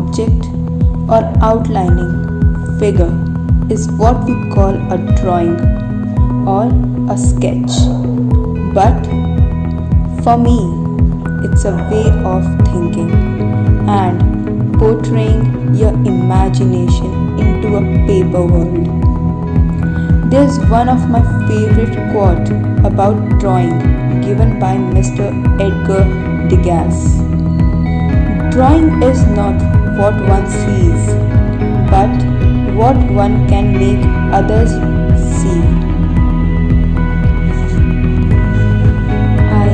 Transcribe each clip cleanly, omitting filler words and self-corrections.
object or outlining figure is what we call a drawing or a sketch. But for me, it's a way of thinking and portraying your imagination into a paper world. There's one of my favorite quote about drawing given by Mr. Edgar Degas. Drawing is not what one sees, but what one can make others see. I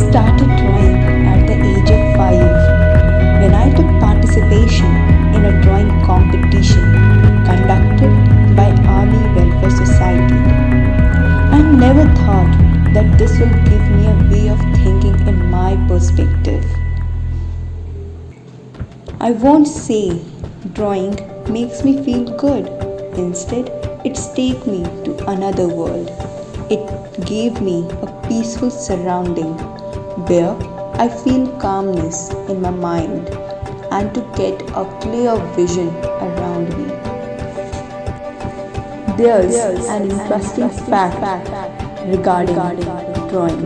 started drawing at the age of 5 when I took participation in a drawing competition conducted by Army Welfare Society. I never thought that this will give me a way of thinking in my perspective. I won't say drawing makes me feel good. Instead, it's taken me to another world. It gave me a peaceful surrounding where I feel calmness in my mind and to get a clear vision around me. There's an interesting fact regarding drawing.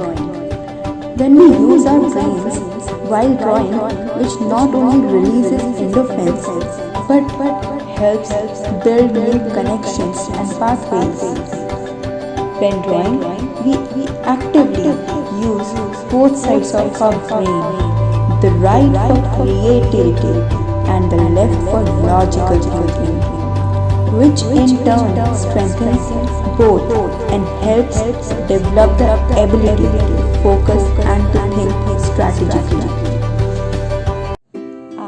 When we use our brains while drawing, which not only releases endorphins but helps build new connections and pathways. When drawing, we actively use both sides of our brain, the right for creativity and the left for logical thinking, which in turn strengthens both and helps develop the ability to focus and to think strategically. I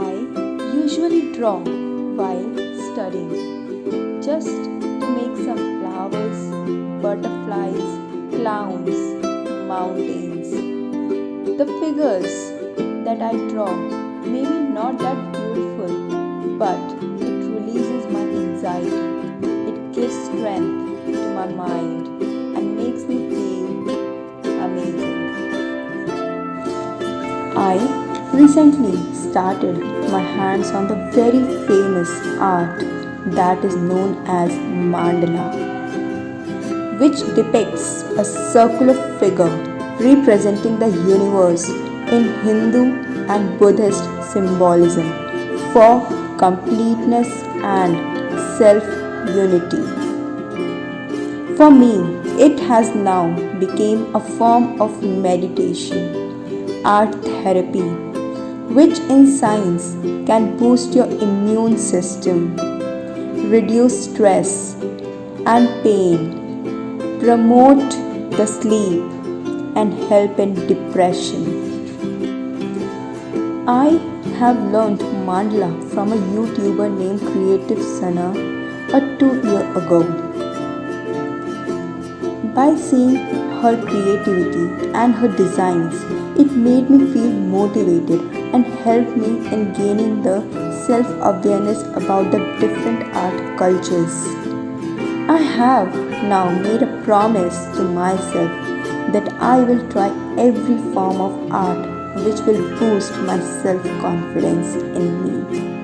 usually draw while studying, just to make some flowers, butterflies, clowns, mountains. The figures that I draw may be not that beautiful, but it releases my anxiety. It gives strength to my mind and makes me feel amazing. I recently started my hands on the very famous art that is known as mandala, which depicts a circular figure representing the universe in Hindu and Buddhist symbolism for completeness and self-unity. For me, it has now become a form of meditation, art therapy, which in science can boost your immune system, reduce stress and pain, promote the sleep, and help in depression. I have learned mandala from a YouTuber named Creative Sana 2 years ago. By seeing her creativity and her designs, it made me feel motivated and helped me in gaining the self-awareness about the different art cultures. I have now made a promise to myself that I will try every form of art which will boost my self-confidence in me.